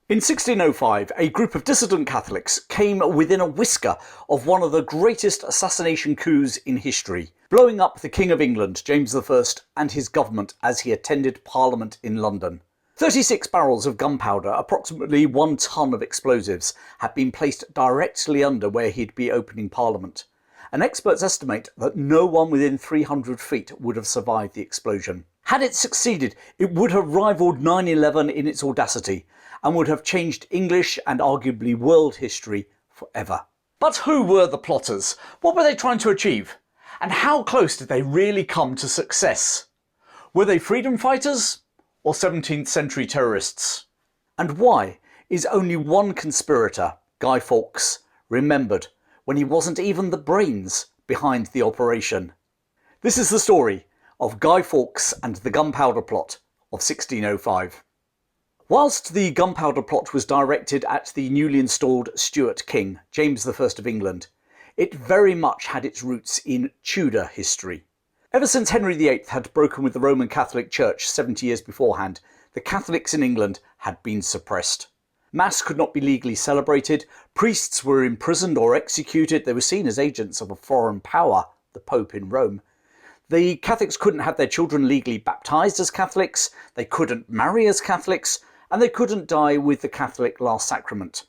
In 1605, a group of dissident Catholics came within a whisker of one of the greatest assassination coups in history, blowing up the King of England, James I, and his government as he attended Parliament in London. 36 barrels of gunpowder, approximately 1 tonne of explosives, had been placed directly under where he'd be opening Parliament, and experts estimate that no one within 300 feet would have survived the explosion. Had it succeeded, it would have rivaled 9/11 in its audacity, and would have changed English and arguably world history forever. But who were the plotters? What were they trying to achieve? And how close did they really come to success? Were they freedom fighters or 17th century terrorists? And why is only one conspirator, Guy Fawkes, remembered when he wasn't even the brains behind the operation? This is the story of Guy Fawkes and the Gunpowder Plot of 1605. Whilst the Gunpowder Plot was directed at the newly installed Stuart king, James I of England, it very much had its roots in Tudor history. Ever since Henry VIII had broken with the Roman Catholic Church 70 years beforehand, the Catholics in England had been suppressed. Mass could not be legally celebrated, priests were imprisoned or executed, they were seen as agents of a foreign power, the Pope in Rome. The Catholics couldn't have their children legally baptised as Catholics, they couldn't marry as Catholics, and they couldn't die with the Catholic last sacrament.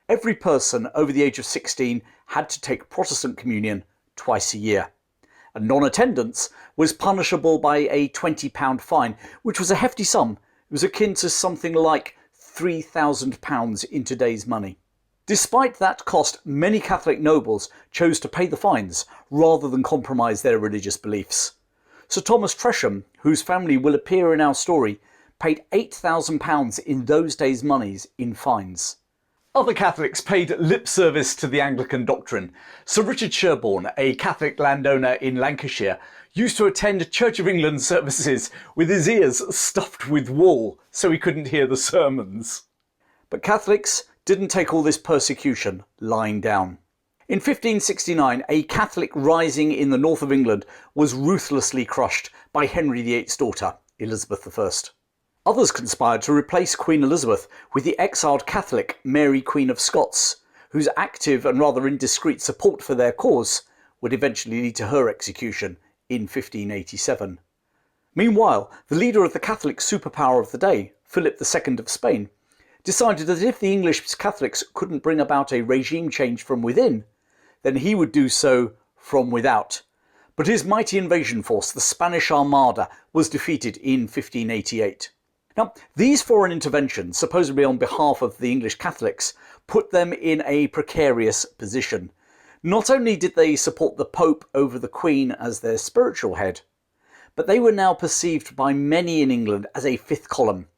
Every person over the age of 16 had to take Protestant communion twice a year. And non-attendance was punishable by a £20 fine, which was a hefty sum. It was akin to something like £3,000 in today's money. Despite that cost, many Catholic nobles chose to pay the fines rather than compromise their religious beliefs. Sir Thomas Tresham, whose family will appear in our story, paid £8,000 in those days' monies in fines. Other Catholics paid lip service to the Anglican doctrine. Sir Richard Sherborne, a Catholic landowner in Lancashire, used to attend Church of England services with his ears stuffed with wool so he couldn't hear the sermons. But Catholics didn't take all this persecution lying down. In 1569, a Catholic rising in the north of England was ruthlessly crushed by Henry VIII's daughter, Elizabeth I. Others conspired to replace Queen Elizabeth with the exiled Catholic Mary Queen of Scots, whose active and rather indiscreet support for their cause would eventually lead to her execution in 1587. Meanwhile, the leader of the Catholic superpower of the day, Philip II of Spain, decided that if the English Catholics couldn't bring about a regime change from within, then he would do so from without. But his mighty invasion force, the Spanish Armada, was defeated in 1588. Now, these foreign interventions, supposedly on behalf of the English Catholics, put them in a precarious position. Not only did they support the Pope over the Queen as their spiritual head, but they were now perceived by many in England as a fifth column,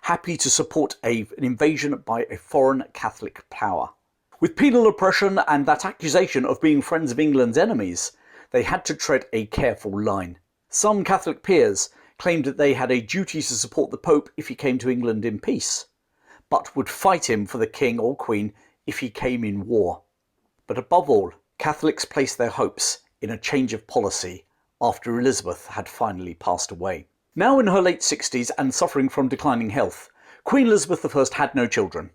happy to support an invasion by a foreign Catholic power. With penal oppression and that accusation of being friends of England's enemies, they had to tread a careful line. Some Catholic peers claimed that they had a duty to support the Pope if he came to England in peace, but would fight him for the King or Queen if he came in war. But above all, Catholics placed their hopes in a change of policy after Elizabeth had finally passed away. Now in her late 60s and suffering from declining health, Queen Elizabeth I had no children.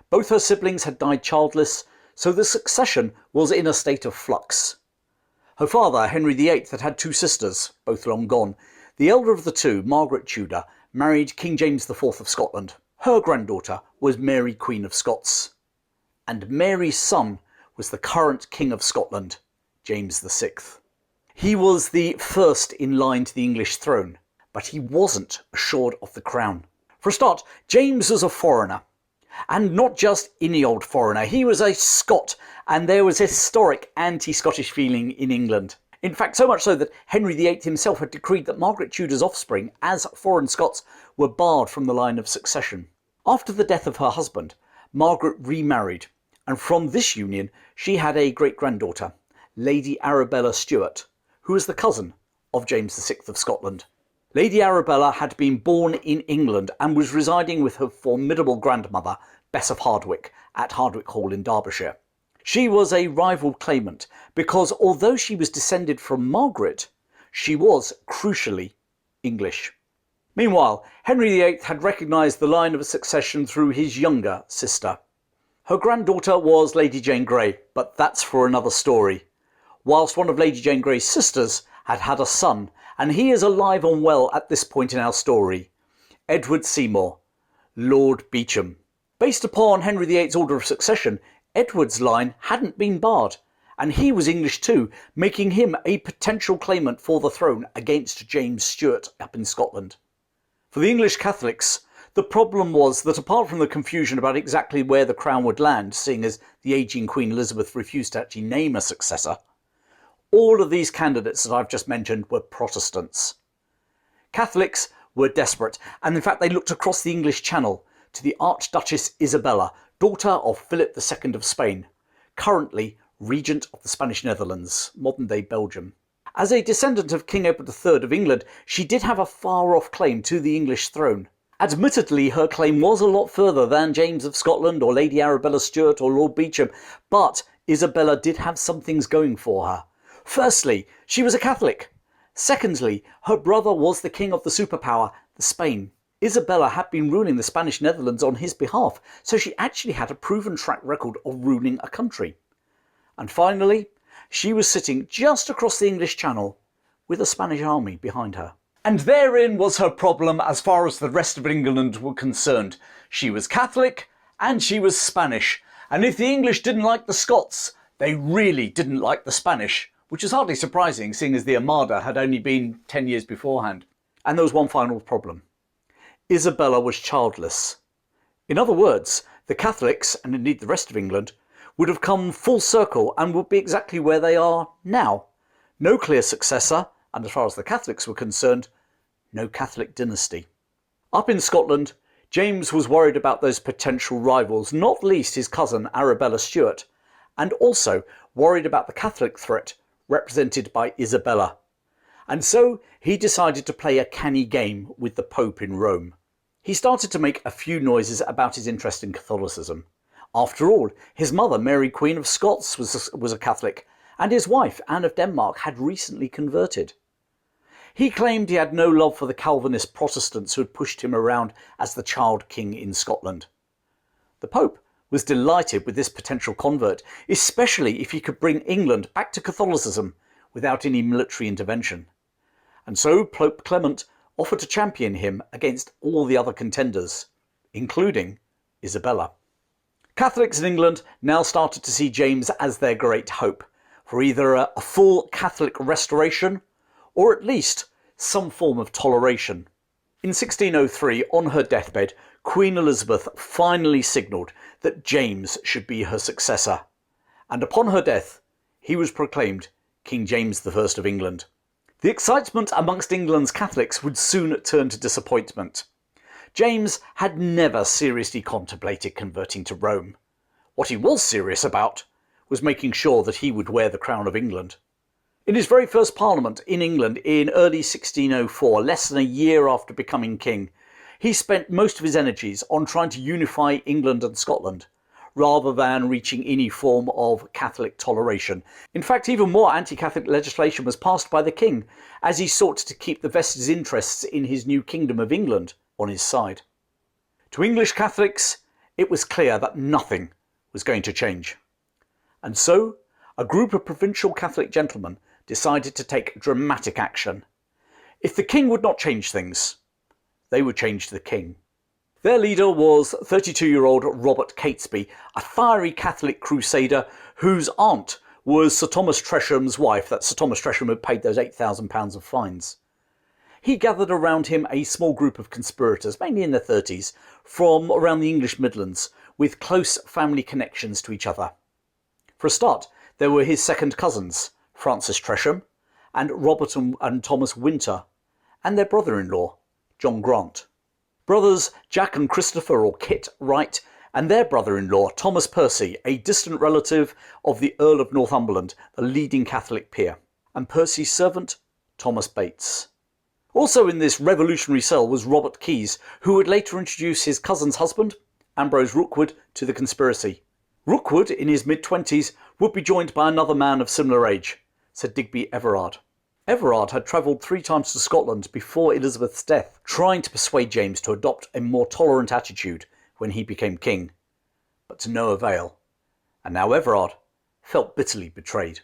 Both her siblings had died childless, so the succession was in a state of flux. Her father, Henry VIII, had 2 sisters, both long gone. The elder of the 2, Margaret Tudor, married King James IV of Scotland. Her granddaughter was Mary Queen of Scots. And Mary's son was the current King of Scotland, James VI. He was the first in line to the English throne, but he wasn't assured of the crown. For a start, James was a foreigner. And not just any old foreigner, he was a Scot, and there was historic anti-Scottish feeling in England. In fact, so much so that Henry VIII himself had decreed that Margaret Tudor's offspring, as foreign Scots, were barred from the line of succession. After the death of her husband, Margaret remarried, and from this union she had a great-granddaughter, Lady Arabella Stuart, who was the cousin of James VI of Scotland. Lady Arabella had been born in England and was residing with her formidable grandmother, Bess of Hardwicke, at Hardwicke Hall in Derbyshire. She was a rival claimant because although she was descended from Margaret, she was, crucially, English. Meanwhile, Henry VIII had recognised the line of succession through his younger sister. Her granddaughter was Lady Jane Grey, but that's for another story. Whilst one of Lady Jane Grey's sisters had had a son, and he is alive and well at this point in our story, Edward Seymour, Lord Beauchamp. Based upon Henry VIII's order of succession, Edward's line hadn't been barred, and he was English too, making him a potential claimant for the throne against James Stuart up in Scotland. For the English Catholics, the problem was that apart from the confusion about exactly where the crown would land, seeing as the ageing Queen Elizabeth refused to actually name a successor, all of these candidates that I've just mentioned were Protestants. Catholics were desperate, and in fact they looked across the English Channel to the Archduchess Isabella, daughter of Philip II of Spain, currently regent of the Spanish Netherlands, modern-day Belgium. As a descendant of King Edward III of England, she did have a far-off claim to the English throne. Admittedly, her claim was a lot further than James of Scotland or Lady Arabella Stuart or Lord Beauchamp, but Isabella did have some things going for her. Firstly, she was a Catholic. Secondly, her brother was the king of the superpower, the Spain. Isabella had been ruling the Spanish Netherlands on his behalf, so she actually had a proven track record of ruling a country. And finally, she was sitting just across the English Channel with a Spanish army behind her. And therein was her problem as far as the rest of England were concerned. She was Catholic and she was Spanish. And if the English didn't like the Scots, they really didn't like the Spanish, which is hardly surprising seeing as the Armada had only been 10 years beforehand. And there was one final problem. Isabella was childless. In other words, the Catholics, and indeed the rest of England, would have come full circle and would be exactly where they are now. No clear successor, and as far as the Catholics were concerned, no Catholic dynasty. Up in Scotland, James was worried about those potential rivals, not least his cousin Arabella Stuart, and also worried about the Catholic threat represented by Isabella. And so he decided to play a canny game with the Pope in Rome. He started to make a few noises about his interest in Catholicism. After all, his mother, Mary Queen of Scots, was a Catholic, and his wife, Anne of Denmark, had recently converted. He claimed he had no love for the Calvinist Protestants who had pushed him around as the child king in Scotland. The Pope was delighted with this potential convert, especially if he could bring England back to Catholicism without any military intervention. And so Pope Clement offered to champion him against all the other contenders, including Isabella. Catholics in England now started to see James as their great hope for either a full Catholic restoration or at least some form of toleration. In 1603, on her deathbed, Queen Elizabeth finally signalled that James should be her successor, and upon her death, he was proclaimed King James I of England. The excitement amongst England's Catholics would soon turn to disappointment. James had never seriously contemplated converting to Rome. What he was serious about was making sure that he would wear the crown of England. In his very first parliament in England in early 1604, less than a year after becoming king, he spent most of his energies on trying to unify England and Scotland, rather than reaching any form of Catholic toleration. In fact, even more anti-Catholic legislation was passed by the king, as he sought to keep the vested interests in his new kingdom of England on his side. To English Catholics, it was clear that nothing was going to change. And so, a group of provincial Catholic gentlemen decided to take dramatic action. If the king would not change things, they would change the king. Their leader was 32-year-old Robert Catesby, a fiery Catholic crusader whose aunt was Sir Thomas Tresham's wife. That Sir Thomas Tresham had paid those £8,000 of fines. He gathered around him a small group of conspirators, mainly in their 30s, from around the English Midlands, with close family connections to each other. For a start, there were his second cousins, Francis Tresham, and Robert and Thomas Winter, and their brother-in-law, John Grant. Brothers Jack and Christopher, or Kit, Wright, and their brother-in-law, Thomas Percy, a distant relative of the Earl of Northumberland, the leading Catholic peer, and Percy's servant, Thomas Bates. Also in this revolutionary cell was Robert Keyes, who would later introduce his cousin's husband, Ambrose Rookwood, to the conspiracy. Rookwood, in his mid-20s, would be joined by another man of similar age, Sir Digby Everard. Everard had travelled 3 times to Scotland before Elizabeth's death, trying to persuade James to adopt a more tolerant attitude when he became king, but to no avail, and now Everard felt bitterly betrayed.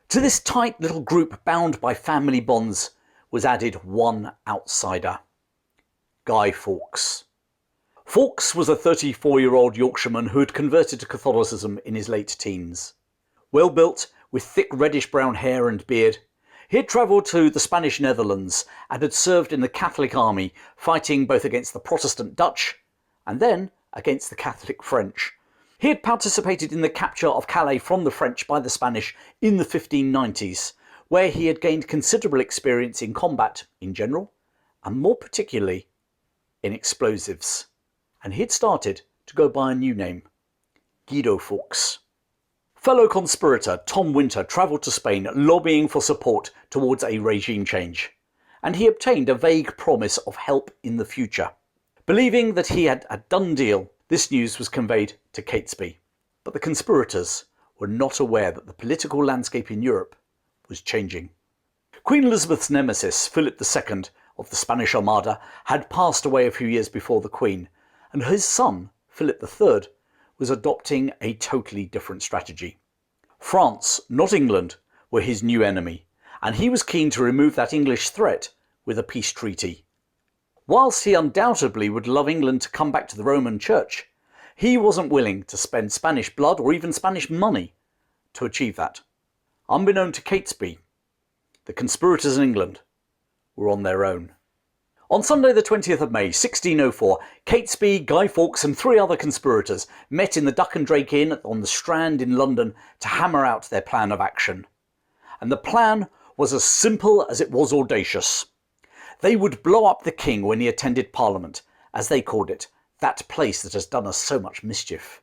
To this tight little group bound by family bonds was added one outsider, Guy Fawkes. Fawkes was a 34-year-old Yorkshireman who had converted to Catholicism in his late teens. Well-built, with thick reddish-brown hair and beard, he had travelled to the Spanish Netherlands and had served in the Catholic army, fighting both against the Protestant Dutch and then against the Catholic French. He had participated in the capture of Calais from the French by the Spanish in the 1590s, where he had gained considerable experience in combat in general, and more particularly in explosives. And he had started to go by a new name, Guy Fawkes. Fellow conspirator Tom Winter travelled to Spain lobbying for support towards a regime change, and he obtained a vague promise of help in the future. Believing that he had a done deal, this news was conveyed to Catesby, but the conspirators were not aware that the political landscape in Europe was changing. Queen Elizabeth's nemesis, Philip II of the Spanish Armada, had passed away a few years before the Queen, and his son, Philip III, was adopting a totally different strategy. France, not England, were his new enemy, and he was keen to remove that English threat with a peace treaty. Whilst he undoubtedly would love England to come back to the Roman Church, he wasn't willing to spend Spanish blood or even Spanish money to achieve that. Unbeknown to Catesby, the conspirators in England were on their own. On Sunday the 20th of May 1604, Catesby, Guy Fawkes and 3 other conspirators met in the Duck and Drake Inn on the Strand in London to hammer out their plan of action. And the plan was as simple as it was audacious. They would blow up the king when he attended Parliament, as they called it, that place that has done us so much mischief.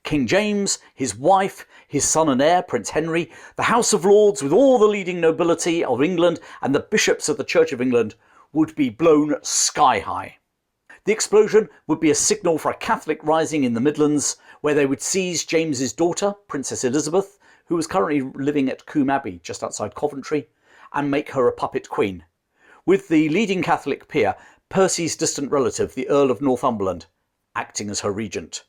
King James, his wife, his son and heir, Prince Henry, the House of Lords with all the leading nobility of England and the bishops of the Church of England would be blown sky high. The explosion would be a signal for a Catholic rising in the Midlands, where they would seize James's daughter, Princess Elizabeth, who was currently living at Combe Abbey just outside Coventry, and make her a puppet queen, with the leading Catholic peer, Percy's distant relative, the Earl of Northumberland, acting as her regent.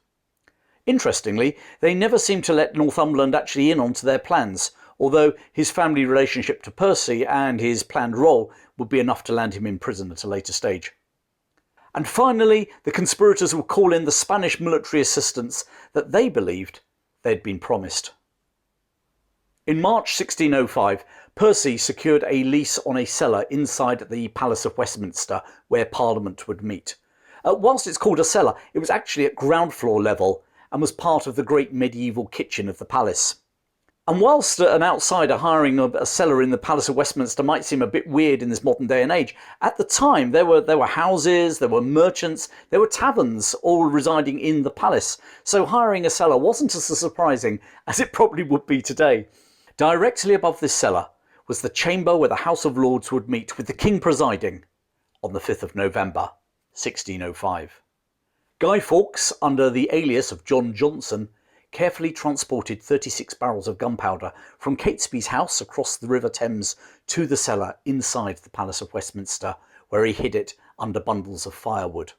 Interestingly, they never seemed to let Northumberland actually in onto their plans, although his family relationship to Percy and his planned role would be enough to land him in prison at a later stage. And finally, the conspirators would call in the Spanish military assistance that they believed they'd been promised. In March 1605, Percy secured a lease on a cellar inside the Palace of Westminster, where Parliament would meet. Whilst it's called a cellar, it was actually at ground floor level and was part of the great medieval kitchen of the palace. And whilst an outsider hiring a cellar in the Palace of Westminster might seem a bit weird in this modern day and age, at the time there were houses, there were merchants, there were taverns all residing in the palace, so hiring a cellar wasn't as surprising as it probably would be today. Directly above this cellar was the chamber where the House of Lords would meet, with the King presiding, on the 5th of November 1605. Guy Fawkes, under the alias of John Johnson, carefully transported 36 barrels of gunpowder from Catesby's house across the River Thames to the cellar inside the Palace of Westminster, where he hid it under bundles of firewood.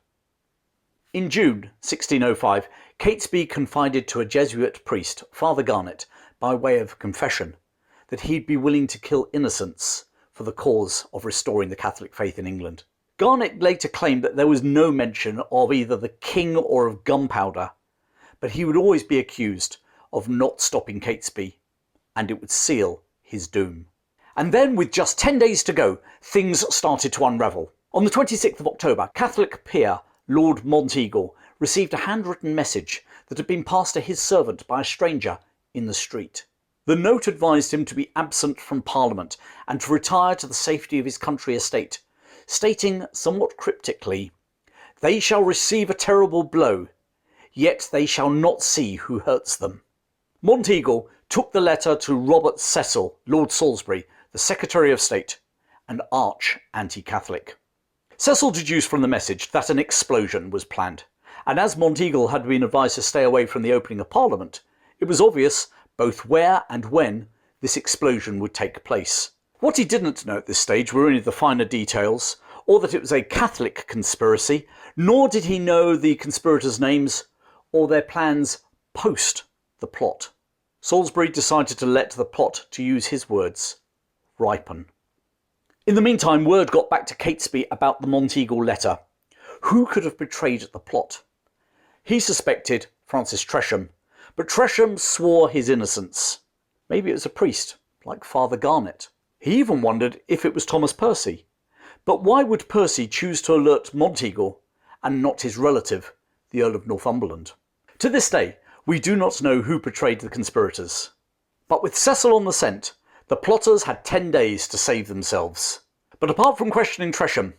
In June 1605, Catesby confided to a Jesuit priest, Father Garnet, by way of confession, that he'd be willing to kill innocents for the cause of restoring the Catholic faith in England. Garnet later claimed that there was no mention of either the king or of gunpowder, but he would always be accused of not stopping Catesby, and it would seal his doom. And then, with just 10 days to go, things started to unravel. On the 26th of October, Catholic peer Lord Monteagle received a handwritten message that had been passed to his servant by a stranger in the street. The note advised him to be absent from Parliament and to retire to the safety of his country estate, stating somewhat cryptically, "They shall receive a terrible blow, yet they shall not see who hurts them." Monteagle took the letter to Robert Cecil, Lord Salisbury, the Secretary of State, an arch anti-Catholic. Cecil deduced from the message that an explosion was planned, and as Monteagle had been advised to stay away from the opening of Parliament, it was obvious both where and when this explosion would take place. What he didn't know at this stage were any of the finer details, or that it was a Catholic conspiracy, nor did he know the conspirators' names or their plans post the plot. Salisbury decided to let the plot, to use his words, ripen. In the meantime, word got back to Catesby about the Monteagle letter. Who could have betrayed the plot? He suspected Francis Tresham, but Tresham swore his innocence. Maybe it was a priest, like Father Garnet. He even wondered if it was Thomas Percy. But why would Percy choose to alert Monteagle and not his relative, the Earl of Northumberland? To this day, we do not know who betrayed the conspirators. But with Cecil on the scent, the plotters had 10 days to save themselves. But apart from questioning Tresham,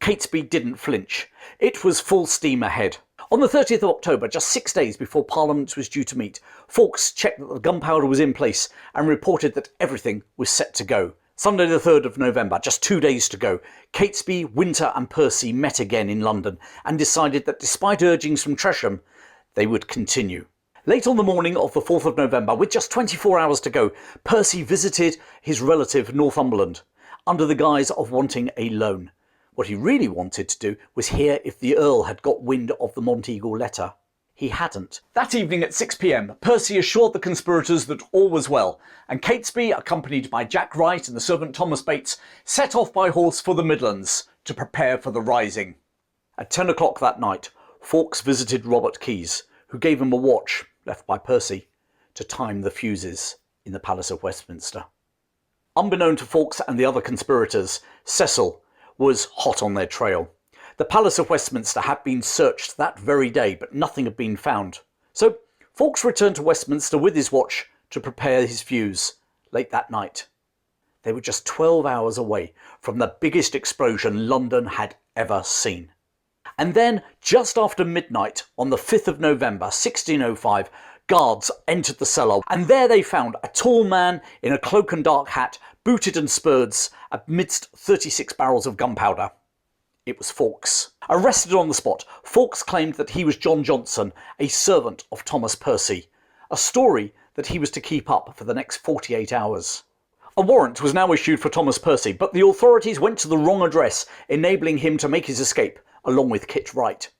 Catesby didn't flinch. It was full steam ahead. On the 30th of October, just 6 days before Parliament was due to meet, Fawkes checked that the gunpowder was in place and reported that everything was set to go. Sunday the 3rd of November, just 2 days to go, Catesby, Winter and Percy met again in London and decided that despite urgings from Tresham, they would continue. Late on the morning of the 4th of November, with just 24 hours to go, Percy visited his relative Northumberland under the guise of wanting a loan. What he really wanted to do was hear if the Earl had got wind of the Monteagle letter. He hadn't. That evening at 6 p.m, Percy assured the conspirators that all was well, and Catesby, accompanied by Jack Wright and the servant Thomas Bates, set off by horse for the Midlands to prepare for the rising. At 10 o'clock that night, Fawkes visited Robert Keyes, who gave him a watch, left by Percy, to time the fuses in the Palace of Westminster. Unbeknown to Fawkes and the other conspirators, Cecil was hot on their trail. The Palace of Westminster had been searched that very day, but nothing had been found. So Fawkes returned to Westminster with his watch to prepare his fuse late that night. They were just 12 hours away from the biggest explosion London had ever seen. And then, just after midnight on the 5th of November 1605, guards entered the cellar, and there they found a tall man in a cloak and dark hat, booted and spurred, amidst 36 barrels of gunpowder. It was Fawkes. Arrested on the spot, Fawkes claimed that he was John Johnson, a servant of Thomas Percy, a story that he was to keep up for the next 48 hours. A warrant was now issued for Thomas Percy, but the authorities went to the wrong address, enabling him to make his escape, along with Kit Wright.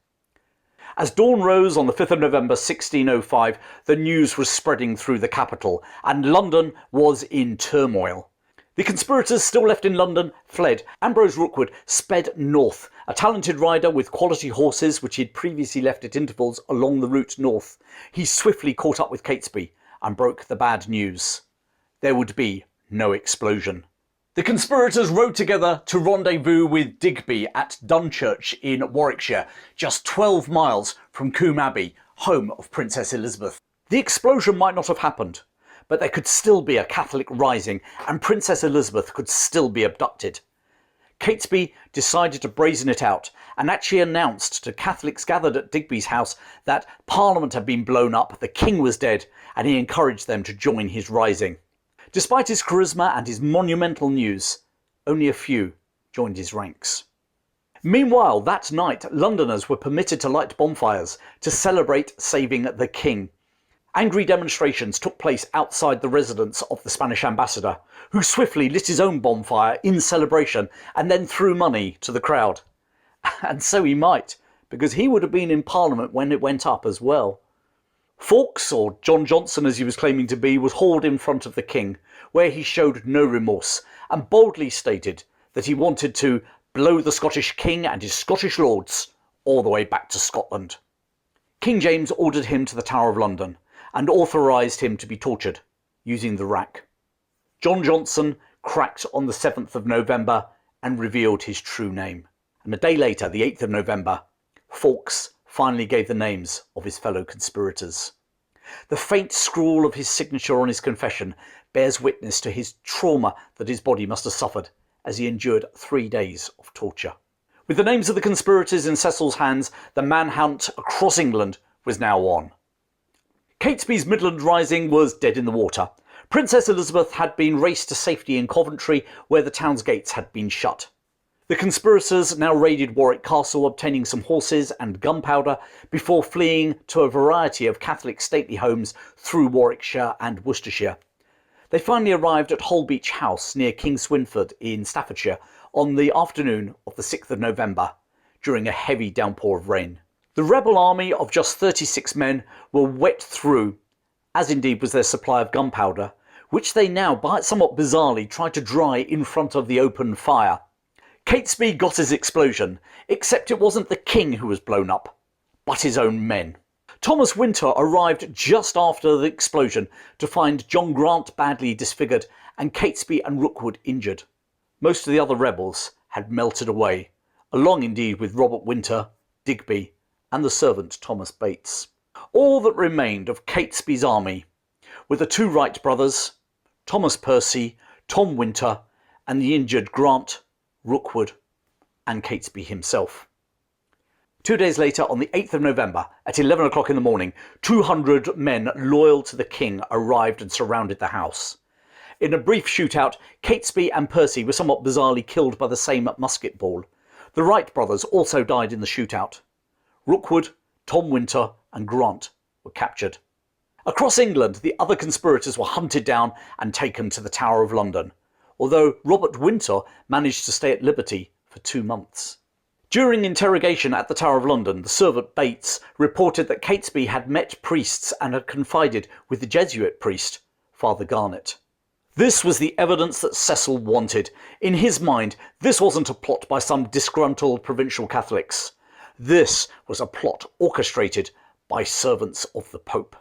As dawn rose on the 5th of November 1605, the news was spreading through the capital, and London was in turmoil. The conspirators still left in London fled. Ambrose Rookwood sped north, a talented rider with quality horses which he had previously left at intervals along the route north. He swiftly caught up with Catesby and broke the bad news. There would be no explosion. The conspirators rode together to rendezvous with Digby at Dunchurch in Warwickshire, just 12 miles from Combe Abbey, home of Princess Elizabeth. The explosion might not have happened, but there could still be a Catholic rising, and Princess Elizabeth could still be abducted. Catesby decided to brazen it out, and actually announced to Catholics gathered at Digby's house that Parliament had been blown up, the King was dead, and he encouraged them to join his rising. Despite his charisma and his monumental news, only a few joined his ranks. Meanwhile, that night, Londoners were permitted to light bonfires to celebrate saving the King. Angry demonstrations took place outside the residence of the Spanish ambassador, who swiftly lit his own bonfire in celebration and then threw money to the crowd. And so he might, because he would have been in Parliament when it went up as well. Fawkes, or John Johnson as he was claiming to be, was hauled in front of the King, where he showed no remorse and boldly stated that he wanted to blow the Scottish King and his Scottish lords all the way back to Scotland. King James ordered him to the Tower of London and authorised him to be tortured using the rack. John Johnson cracked on the 7th of November and revealed his true name. And a day later, the 8th of November, Fawkes finally gave the names of his fellow conspirators. The faint scrawl of his signature on his confession bears witness to his trauma that his body must have suffered as he endured 3 days of torture. With the names of the conspirators in Cecil's hands, the manhunt across England was now on. Catesby's Midland Rising was dead in the water. Princess Elizabeth had been raced to safety in Coventry, where the town's gates had been shut. The conspirators now raided Warwick Castle, obtaining some horses and gunpowder before fleeing to a variety of Catholic stately homes through Warwickshire and Worcestershire. They finally arrived at Holbeach House near King Swinford in Staffordshire on the afternoon of the 6th of November, during a heavy downpour of rain. The rebel army of just 36 men were wet through, as indeed was their supply of gunpowder, which they now, somewhat bizarrely, tried to dry in front of the open fire. Catesby got his explosion, except it wasn't the king who was blown up, but his own men. Thomas Winter arrived just after the explosion to find John Grant badly disfigured and Catesby and Rookwood injured. Most of the other rebels had melted away, along indeed with Robert Winter, Digby, and the servant Thomas Bates. All that remained of Catesby's army were the two Wright brothers, Thomas Percy, Tom Winter, and the injured Grant, Rookwood, and Catesby himself. 2 days later, on the 8th of November, at 11 o'clock in the morning, 200 men loyal to the king arrived and surrounded the house. In a brief shootout, Catesby and Percy were somewhat bizarrely killed by the same musket ball. The Wright brothers also died in the shootout. Rookwood, Tom Winter, and Grant were captured. Across England, the other conspirators were hunted down and taken to the Tower of London, although Robert Winter managed to stay at liberty for 2 months. During interrogation at the Tower of London, the servant Bates reported that Catesby had met priests and had confided with the Jesuit priest, Father Garnet. This was the evidence that Cecil wanted. In his mind, this wasn't a plot by some disgruntled provincial Catholics. This was a plot orchestrated by servants of the Pope.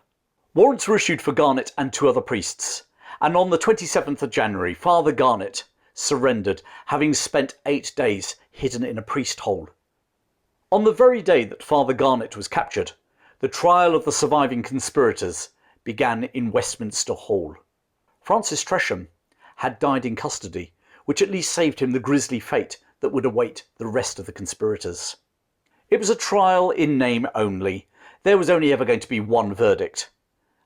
Warrants were issued for Garnet and 2 other priests, and on the 27th of January, Father Garnet surrendered, having spent 8 days hidden in a priest hole. On the very day that Father Garnet was captured, the trial of the surviving conspirators began in Westminster Hall. Francis Tresham had died in custody, which at least saved him the grisly fate that would await the rest of the conspirators. It was a trial in name only. There was only ever going to be one verdict,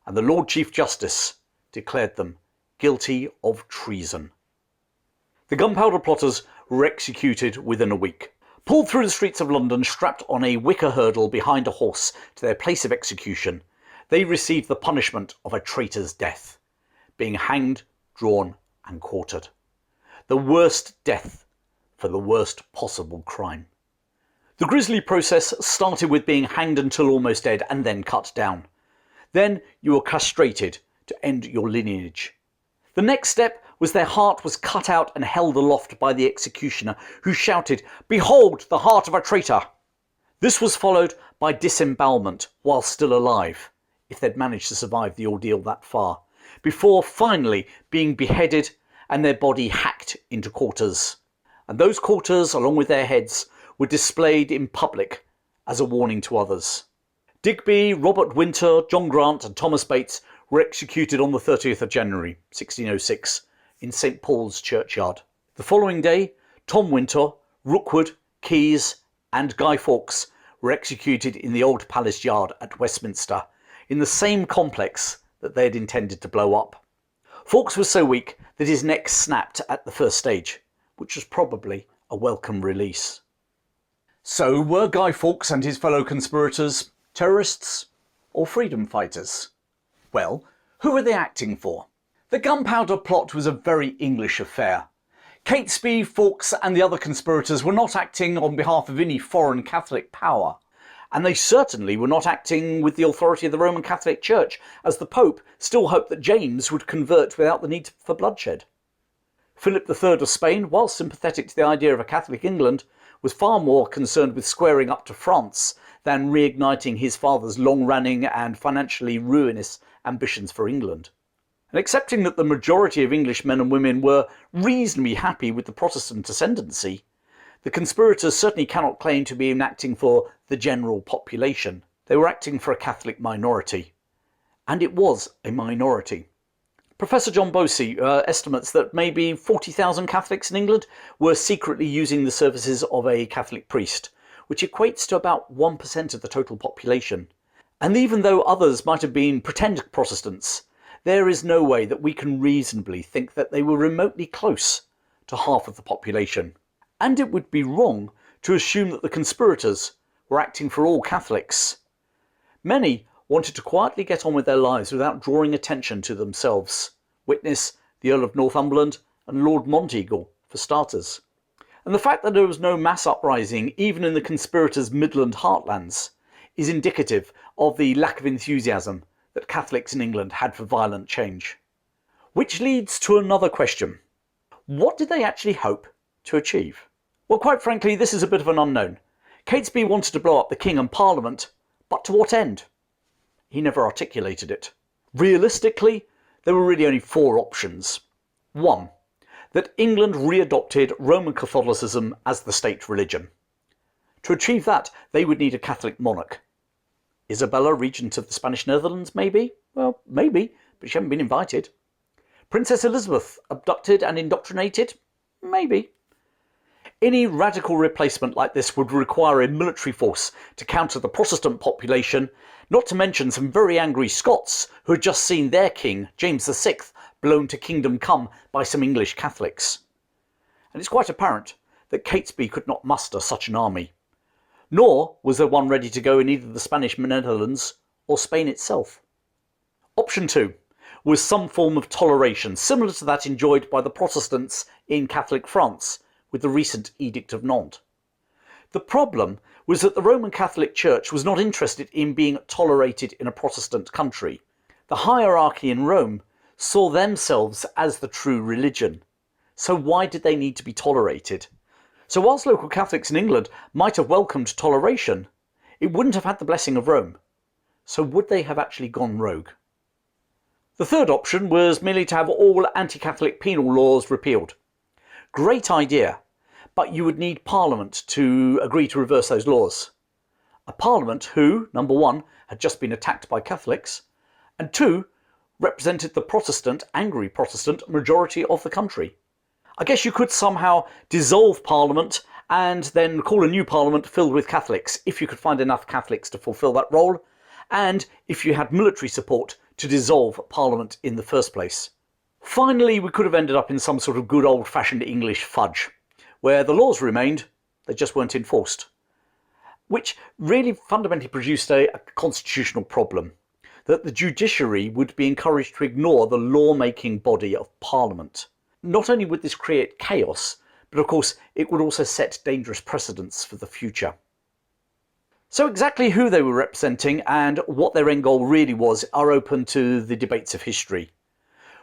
and the Lord Chief Justice declared them guilty of treason. The Gunpowder plotters were executed within a week. Pulled through the streets of London, strapped on a wicker hurdle behind a horse to their place of execution, they received the punishment of a traitor's death, being hanged, drawn, and quartered. The worst death for the worst possible crime. The grisly process started with being hanged until almost dead and then cut down. Then you were castrated to end your lineage. The next step was their heart was cut out and held aloft by the executioner, who shouted, "Behold the heart of a traitor!" This was followed by disembowelment while still alive, if they'd managed to survive the ordeal that far, before finally being beheaded and their body hacked into quarters. And those quarters, along with their heads, were displayed in public as a warning to others. Digby, Robert Winter, John Grant and Thomas Bates were executed on the 30th of January 1606 in St Paul's churchyard. The following day, Tom Winter, Rookwood, Keyes and Guy Fawkes were executed in the Old Palace Yard at Westminster, in the same complex that they had intended to blow up. Fawkes was so weak that his neck snapped at the first stage, which was probably a welcome release. So were Guy Fawkes and his fellow conspirators terrorists or freedom fighters? Well, who were they acting for? The Gunpowder Plot was a very English affair. Catesby, Fawkes and the other conspirators were not acting on behalf of any foreign Catholic power, and they certainly were not acting with the authority of the Roman Catholic Church, as the Pope still hoped that James would convert without the need for bloodshed. Philip III of Spain, while sympathetic to the idea of a Catholic England, was far more concerned with squaring up to France than reigniting his father's long-running and financially ruinous ambitions for England. And accepting that the majority of English men and women were reasonably happy with the Protestant ascendancy, the conspirators certainly cannot claim to be acting for the general population. They were acting for a Catholic minority. And it was a minority. Professor John Bosey estimates that maybe 40,000 Catholics in England were secretly using the services of a Catholic priest, which equates to about 1% of the total population. And even though others might have been pretend Protestants, there is no way that we can reasonably think that they were remotely close to half of the population. And it would be wrong to assume that the conspirators were acting for all Catholics. Many wanted to quietly get on with their lives without drawing attention to themselves, Witness the Earl of Northumberland and Lord Monteagle, for starters. And the fact that there was no mass uprising, even in the conspirators' Midland heartlands, is indicative of the lack of enthusiasm that Catholics in England had for violent change. Which leads to another question. What did they actually hope to achieve? Well, quite frankly, this is a bit of an unknown. Catesby wanted to blow up the king and parliament, but to what end? He never articulated it. Realistically, there were really only four options. 1. That England readopted Roman Catholicism as the state religion. To achieve that, they would need a Catholic monarch. Isabella, regent of the Spanish Netherlands, maybe? Well, maybe, but she hadn't been invited. Princess Elizabeth, abducted and indoctrinated? Maybe. Any radical replacement like this would require a military force to counter the Protestant population, not to mention some very angry Scots who had just seen their king, James VI, blown to kingdom come by some English Catholics. And it's quite apparent that Catesby could not muster such an army. Nor was there one ready to go in either the Spanish Netherlands or Spain itself. Option 2 was some form of toleration, similar to that enjoyed by the Protestants in Catholic France with the recent Edict of Nantes. The problem was that the Roman Catholic Church was not interested in being tolerated in a Protestant country. The hierarchy in Rome saw themselves as the true religion. So why did they need to be tolerated? So whilst local Catholics in England might have welcomed toleration, it wouldn't have had the blessing of Rome. So would they have actually gone rogue? The third option was merely to have all anti-Catholic penal laws repealed. Great idea, but you would need Parliament to agree to reverse those laws. A Parliament who, number 1, had just been attacked by Catholics, and 2, represented the angry Protestant majority of the country. I guess you could somehow dissolve Parliament and then call a new Parliament filled with Catholics, if you could find enough Catholics to fulfil that role, and if you had military support to dissolve Parliament in the first place. Finally, we could have ended up in some sort of good old-fashioned English fudge, where the laws remained, they just weren't enforced. Which really fundamentally produced a constitutional problem, that the judiciary would be encouraged to ignore the law-making body of Parliament. Not only would this create chaos, but of course it would also set dangerous precedents for the future. So exactly who they were representing and what their end goal really was are open to the debates of history.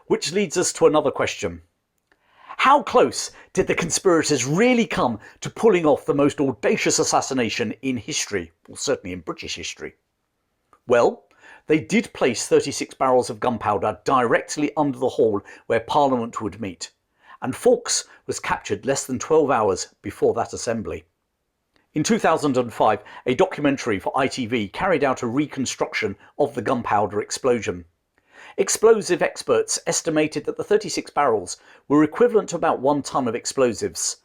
Which leads us to another question. How close did the conspirators really come to pulling off the most audacious assassination in history, or certainly in British history? Well, they did place 36 barrels of gunpowder directly under the hall where Parliament would meet, and Fawkes was captured less than 12 hours before that assembly. In 2005, a documentary for ITV carried out a reconstruction of the gunpowder explosion. Explosive experts estimated that the 36 barrels were equivalent to about 1 tonne of explosives,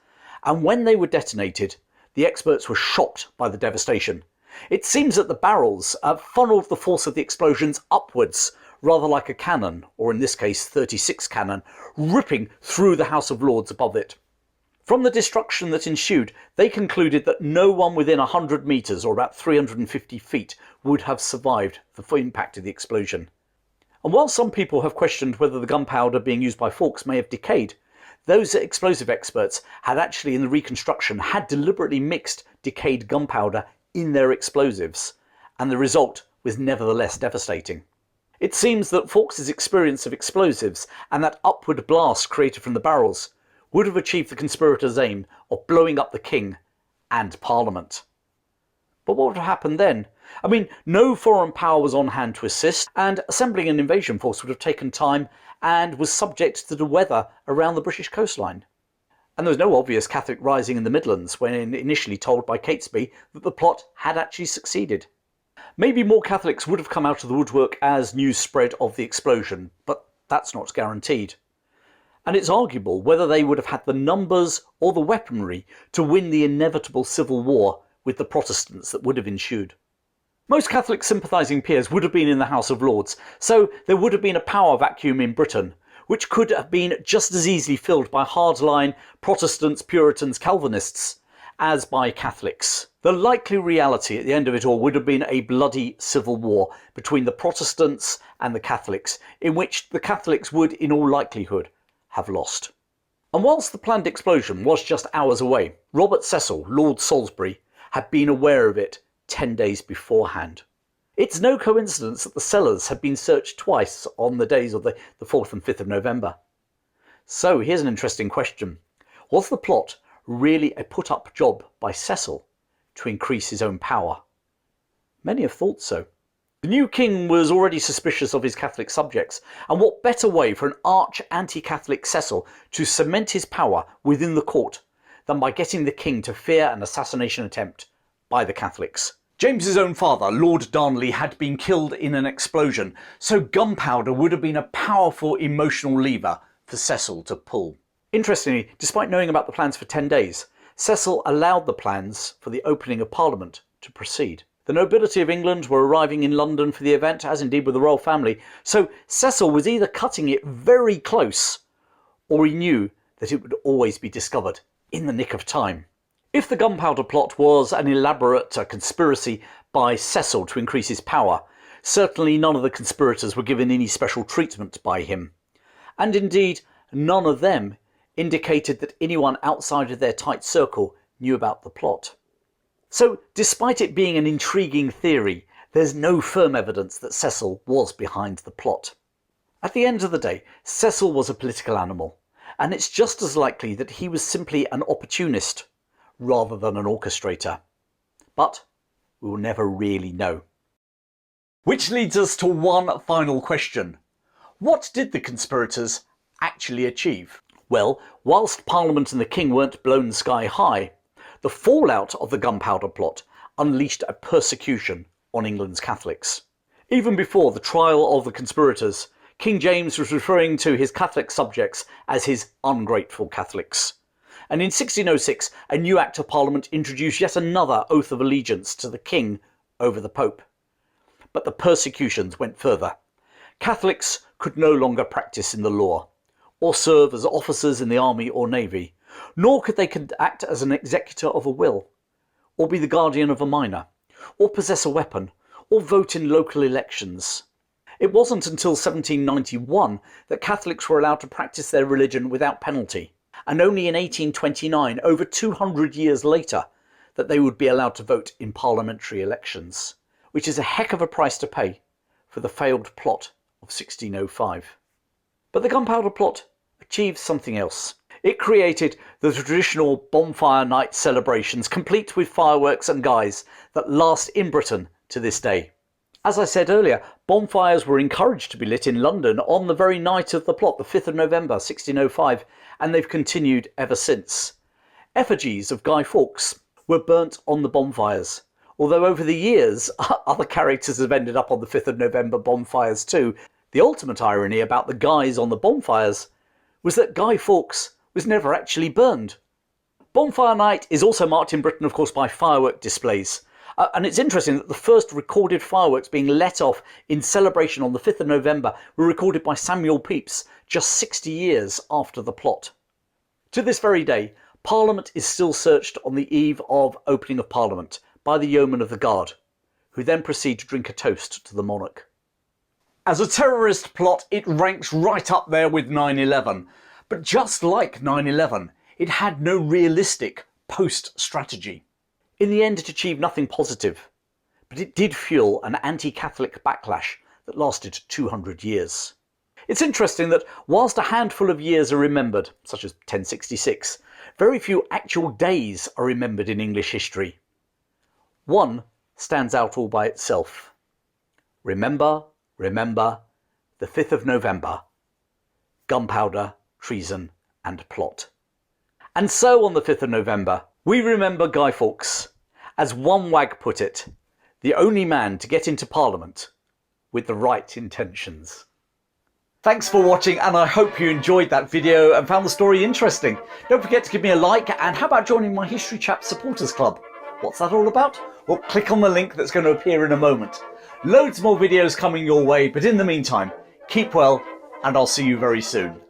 and when they were detonated, the experts were shocked by the devastation. It seems that the barrels funneled the force of the explosions upwards, rather like a cannon, or in this case 36 cannon, ripping through the House of Lords above it. From the destruction that ensued, they concluded that no one within 100 metres, or about 350 feet, would have survived the full impact of the explosion. And while some people have questioned whether the gunpowder being used by Fawkes may have decayed, those explosive experts had actually, in the reconstruction, had deliberately mixed decayed gunpowder in their explosives, and the result was nevertheless devastating. It seems that Fawkes' experience of explosives and that upward blast created from the barrels would have achieved the conspirators' aim of blowing up the king and Parliament. But what would have happened then? I mean, no foreign power was on hand to assist, and assembling an invasion force would have taken time and was subject to the weather around the British coastline. And there was no obvious Catholic rising in the Midlands when initially told by Catesby that the plot had actually succeeded. Maybe more Catholics would have come out of the woodwork as news spread of the explosion, but that's not guaranteed. And it's arguable whether they would have had the numbers or the weaponry to win the inevitable civil war with the Protestants that would have ensued. Most Catholic sympathising peers would have been in the House of Lords, so there would have been a power vacuum in Britain, which could have been just as easily filled by hardline Protestants, Puritans, Calvinists, as by Catholics. The likely reality at the end of it all would have been a bloody civil war between the Protestants and the Catholics, in which the Catholics would, in all likelihood, have lost. And whilst the planned explosion was just hours away, Robert Cecil, Lord Salisbury, had been aware of it 10 days beforehand. It's no coincidence that the cellars had been searched twice on the days of the 4th and 5th of November. So here's an interesting question. Was the plot really a put-up job by Cecil to increase his own power? Many have thought so. The new king was already suspicious of his Catholic subjects, and what better way for an arch anti-Catholic Cecil to cement his power within the court than by getting the king to fear an assassination attempt by the Catholics? James's own father, Lord Darnley, had been killed in an explosion, so gunpowder would have been a powerful emotional lever for Cecil to pull. Interestingly, despite knowing about the plans for 10 days, Cecil allowed the plans for the opening of Parliament to proceed. The nobility of England were arriving in London for the event, as indeed were the royal family, so Cecil was either cutting it very close, or he knew that it would always be discovered in the nick of time. If the Gunpowder Plot was an elaborate conspiracy by Cecil to increase his power, certainly none of the conspirators were given any special treatment by him. And indeed, none of them indicated that anyone outside of their tight circle knew about the plot. So, despite it being an intriguing theory, there's no firm evidence that Cecil was behind the plot. At the end of the day, Cecil was a political animal, and it's just as likely that he was simply an opportunist rather than an orchestrator. But we will never really know. Which leads us to one final question. What did the conspirators actually achieve? Well, whilst Parliament and the King weren't blown sky high, the fallout of the Gunpowder Plot unleashed a persecution on England's Catholics. Even before the trial of the conspirators, King James was referring to his Catholic subjects as his ungrateful Catholics. And in 1606, a new Act of Parliament introduced yet another oath of allegiance to the King over the Pope. But the persecutions went further. Catholics could no longer practice in the law, or serve as officers in the army or navy, nor could they act as an executor of a will, or be the guardian of a minor, or possess a weapon, or vote in local elections. It wasn't until 1791 that Catholics were allowed to practice their religion without penalty, and only in 1829, over 200 years later, that they would be allowed to vote in parliamentary elections, which is a heck of a price to pay for the failed plot of 1605. But the Gunpowder Plot achieved something else. It created the traditional bonfire night celebrations, complete with fireworks and guys, that last in Britain to this day. As I said earlier, bonfires were encouraged to be lit in London on the very night of the plot, the 5th of November 1605, and they've continued ever since. Effigies of Guy Fawkes were burnt on the bonfires, although over the years other characters have ended up on the 5th of November bonfires too. The ultimate irony about the guys on the bonfires was that Guy Fawkes was never actually burned. Bonfire night is also marked in Britain, of course, by firework displays. And it's interesting that the first recorded fireworks being let off in celebration on the 5th of November were recorded by Samuel Pepys just 60 years after the plot. To this very day, Parliament is still searched on the eve of opening of Parliament by the yeomen of the guard, who then proceed to drink a toast to the monarch. As a terrorist plot, it ranks right up there with 9/11. But just like 9/11, it had no realistic post-strategy. In the end, it achieved nothing positive, but it did fuel an anti-Catholic backlash that lasted 200 years. It's interesting that whilst a handful of years are remembered, such as 1066, very few actual days are remembered in English history. One stands out all by itself. Remember, remember, the 5th of November. Gunpowder, treason and plot. And so on the 5th of November, we remember Guy Fawkes, as one wag put it, the only man to get into Parliament with the right intentions. Thanks for watching, and I hope you enjoyed that video and found the story interesting. Don't forget to give me a like, and how about joining my History Chap supporters club? What's that all about? Well, click on the link that's going to appear in a moment. Loads more videos coming your way, but in the meantime, keep well, and I'll see you very soon.